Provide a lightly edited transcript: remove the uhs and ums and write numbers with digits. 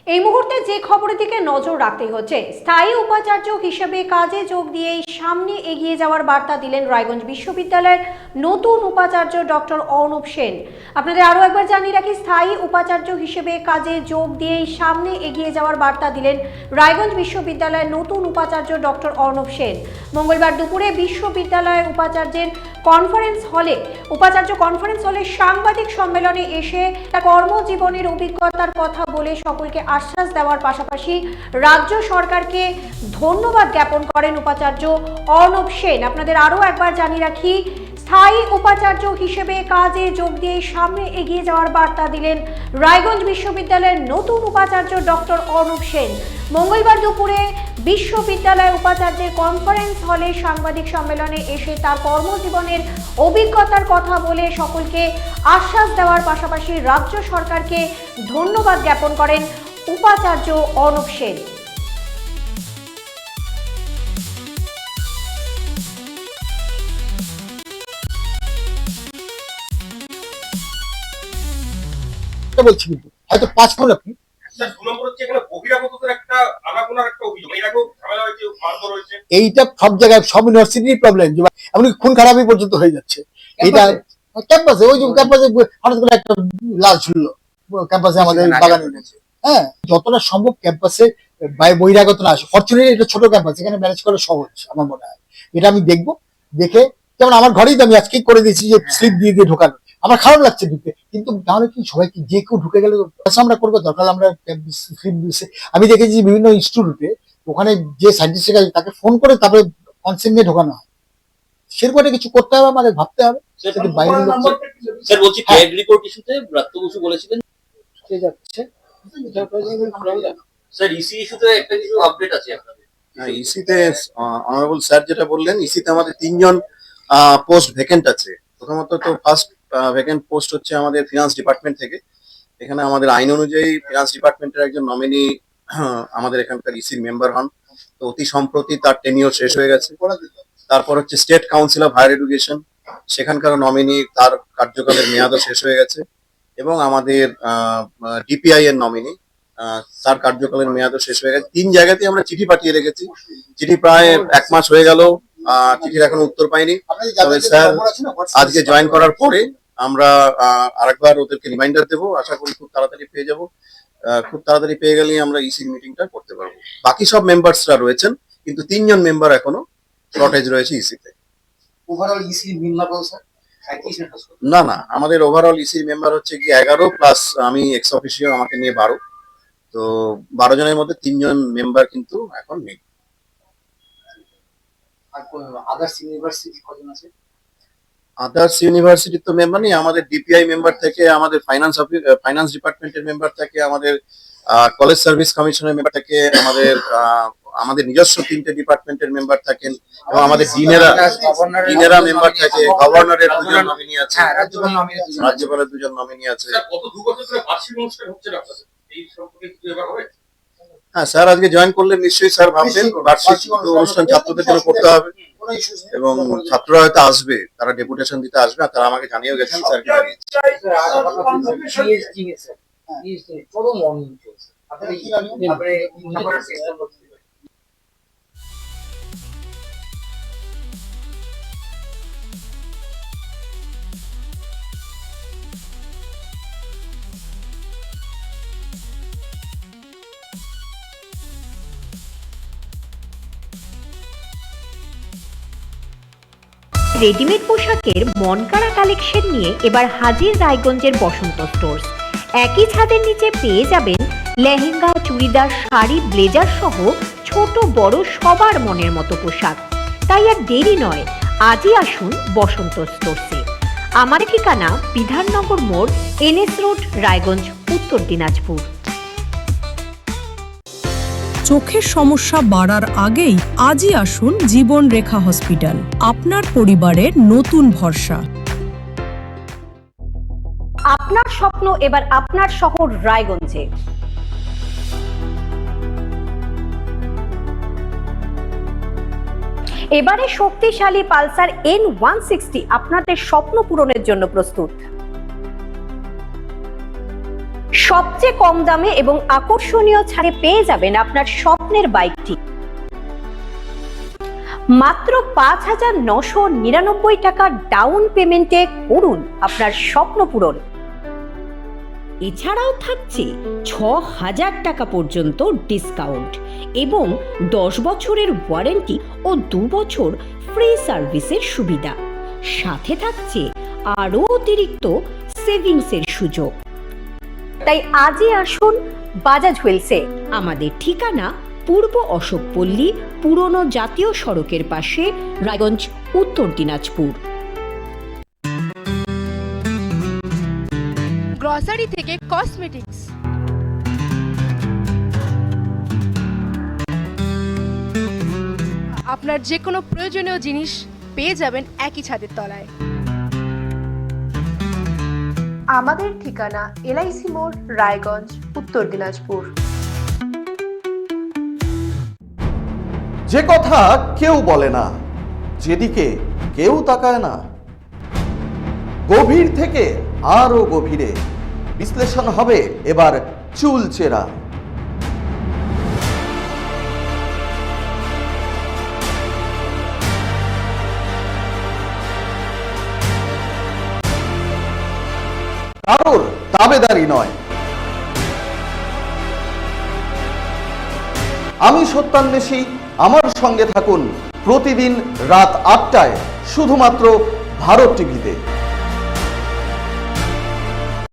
এই মুহূর্তে যে খবরের দিকে নজর রাখতেই হচ্ছে, স্থায়ী উপাচার্য হিসেবে কাজে যোগ দিয়েই সামনে এগিয়ে যাওয়ার বার্তা দিলেন রায়গঞ্জ বিশ্ববিদ্যালয়ের নতুন উপাচার্য ডক্টর অর্ণব সেন। আপনাদের আরও একবার জানিয়ে রাখি, স্থায়ী উপাচার্য হিসেবে কাজে যোগ দিয়েই সামনে এগিয়ে যাওয়ার বার্তা দিলেন রায়গঞ্জ বিশ্ববিদ্যালয়ের নতুন উপাচার্য ডক্টর অর্ণব সেন। মঙ্গলবার দুপুরে বিশ্ববিদ্যালয়ের উপাচার্য কনফারেন্স হলে সাংবাদিক সম্মেলনে এসে তার কর্মজীবনের অভিজ্ঞতার কথা বলে সকলকে আশ্বাস দেওয়ার পাশাপাশি রাজ্য সরকারকে ধন্যবাদ জ্ঞাপন করেন উপাচার্য অর্ণব সেন। আপনাদের আরও একবার জানিয়ে রাখি, স্থায়ী উপাচার্য হিসেবে কাজে যোগ দিয়ে সামনে এগিয়ে যাওয়ার বার্তা দিলেন রায়গঞ্জ বিশ্ববিদ্যালয়ের নতুন উপাচার্য ডক্টর অর্ণব সেন। মঙ্গলবার দুপুরে বিশ্ববিদ্যালয় উপাচার্যের কনফারেন্স হলে সাংবাদিক সম্মেলনে এসে তার কর্মজীবনের অভিজ্ঞতার কথা বলে সকলকে আশ্বাস দেওয়ার পাশাপাশি রাজ্য সরকারকে ধন্যবাদ জ্ঞাপন করেন উপাচার্য অর্ণব সেন। বলছি কিন্তু হয়তো 5 কোন আপনি এইটা সব জায়গায় সব ইউনিভার্সিটির প্রবলেম, এমনকি খুন খারাপই পর্যন্ত হয়ে যাচ্ছে। এইটা ক্যাম্পাসে, ওই যে ক্যাম্পাসে হঠাৎ করে একটা লাল ঝুলল ক্যাম্পাসে, আমাদের বাগানে রয়েছে। হ্যাঁ, যতটা সম্ভব ক্যাম্পাসে বহিরাগত না আসে। ফরচুনেটলি এটা ছোট ক্যাম্পাস, এখানে ম্যানেজ করা সহজ আমার মনে হয়। এটা আমি দেখবো, দেখে যেমন আমার ঘরেই তো আমি আজকেই করে দিয়েছি যে স্লিপ দিয়ে দিয়ে ঢোকানো। আমার খারাপ লাগছে ঢুকতে, কিন্তু তাহলে কি সবাইকে যে কেউ ঢুকে গেলে আমরা করবো দরকার। আমরা আমি দেখেছি বিভিন্ন ইনস্টিটিউটে ওখানে যে সায়েন্টিস্ট তাকে ফোন করে তারপরে কনসেন্ট নিয়ে ঢোকানো হয়। সেরকম কিছু করতে হবে, আমাদের ভাবতে হবে। বাইরের লোক স্যার বলছি ক্যাড রিপোর্ট ইস্যুতে ব্রাত্য বসু বলেছিলেন কে যাচ্ছে স্যার ইসি ইস্যুতে একটা কিছু আপডেট আছে আপনাদের? ইসিতে অনারেবল স্যার যেটা বললেন, ইসিতে আমাদের 3 জন পোস্ট ভ্যাকেন্ট আছে। প্রথমত তো ফার্স্ট ভ্যাকেন্ট পোস্ট হচ্ছে আমাদের ফিনান্স ডিপার্টমেন্ট থেকে। এখানে আমাদের আইন অনুযায়ী ফিনান্স ডিপার্টমেন্টের একজন নমিনি আমাদের এখানকার ইসির মেম্বার হন। তো অতি সম্প্রতি তার টেনিওর শেষ হয়ে গেছে। তারপর হচ্ছে state council of higher education, সেখানকার নমিনি তার কার্যকালের মেয়াদও শেষ হয়ে গেছে। এবং আমাদের ডিপিআই এর নমিনি তার কার্যকালের মেয়াদও শেষ হয়ে গেছে। 3 জায়গাতেই আমরা চিঠি পাঠিয়ে রেখেছি। চিঠি প্রায় 1 মাস হয়ে গেল, চিঠির এখনো উত্তর পাইনি। তবে স্যার আজকে জয়েন করার পরে আমরা আরেকবার ওদেরকে রিমাইন্ডার দেবো। আশা করি খুব তাড়াতাড়ি পেয়ে যাবো। খুব তাড়াতাড়ি পেয়ে গেলেই আমরা ইসির মিটিংটা করতে পারবো। বাকি সব মেম্বার্সরা রয়েছেন, কিন্তু 3 জন মেম্বার এখনো শর্টেজ রয়েছে ইসিতে। ওভারঅল ইসির মেম্বার স্যার না না, আমাদের ওভারঅল ইসির মেম্বার হচ্ছে কি 11 প্লাস আমি এক্স অফিসিও, আমাকে নিয়ে 12। তো 12 জনের মধ্যে 3 জন মেম্বার কিন্তু এখন নেই। আর আদার্স ইউনিভার্সিটি কজন আছে? আদার্স ইউনিভার্সিটির তো মেম্বার নেই। আমাদের ডিপিআই মেম্বার থেকে, আমাদের ফাইন্যান্স ডিপার্টমেন্টের মেম্বার থেকে, আমাদের কলেজ সার্ভিস কমিশনের মেম্বার থেকে, আমাদের নিজস্ব 3টে ডিপার্টমেন্টের মেম্বার থাকেন, এবং আমাদের ডিনেরা মেম্বার থাকে। গভর্নরের 2 জন নমিনি আছে, রাজ্যপালের 2 জন নমিনি আছে। হ্যাঁ স্যার আজকে জয়েন করলে নিশ্চয়ই স্যার ভাববেন বার্ষিক অনুষ্ঠান ছাত্রদের জন্য করতে হবে, এবং ছাত্ররা হয়তো আসবে, তারা ডেপুটেশন দিতে আসবে, আর তারা আমাকে জানিয়েও গেছেন স্যার। রেডিমেড পোশাকের মনকাড়া কালেকশন নিয়ে এবার হাজির রায়গঞ্জের বসন্ত স্টোর্স। একই ছাদের নিচে পেয়ে যাবেন লেহেঙ্গা, চুড়িদার, শাড়ি, ব্লেজার সহ ছোট বড় সবার মনের মতো পোশাক। তাই আর দেরি নয়, আজই আসুন বসন্ত স্টোর্সে। আমার ঠিকানা বিধাননগর মোড়, এনএস রোড, রায়গঞ্জ, উত্তর দিনাজপুর। চোখের সমস্যা বাড়ার আগেই আজই আসুন জীবন রেখা হসপিটাল, আপনার পরিবারের নতুন ভরসা। আপনার স্বপ্ন এবার আপনার শহর রায়গঞ্জে। এবারে শক্তিশালী পালসার N160 আপনাদের স্বপ্ন পূরণের জন্য প্রস্তুত। সবচেয়ে কম দামে এবং আকর্ষণীয় ছাড়ে পেয়ে যাবেন আপনার স্বপ্নের বাইকটি মাত্র 5,999 টাকা ডাউন পেমেন্টে করুন আপনার স্বপ্ন পূরণ। এছাড়াও থাকছে 6,000 টাকা পর্যন্ত ডিসকাউন্ট এবং 10 বছরের ওয়ারেন্টি ও 2 বছর ফ্রি সার্ভিসের সুবিধা। সাথে থাকছে আরও অতিরিক্ত সেভিংসের সুযোগ। তাই আজই আসুন বাজাজ হুইলসে। আমাদের ঠিকানা পূর্ব অশোকপল্লী, পুরনো জাতীয় সড়কের পাশে, রায়গঞ্জ, উত্তর দিনাজপুর। গ্রসারি থেকে কসমেটিক্স, আপনার যে কোনো প্রয়োজনীয় জিনিস পেয়ে যাবেন একই ছাদের তলায়। আমাদের ঠিকানা এলআইসি মোড়, রায়গঞ্জ, উত্তর দিনাজপুর। যে কথা কেউ বলে না, যেদিকে কেউ তাকায় না, গভীর থেকে আরো গভীরে বিশ্লেষণ হবে এবার চুলচেরা। কারোর দাবেদারি নয়। আমি সত্যান্বেষী, আমার সঙ্গে থাকুন প্রতিদিন রাত 8টায় শুধুমাত্র ভারত টিভিতে।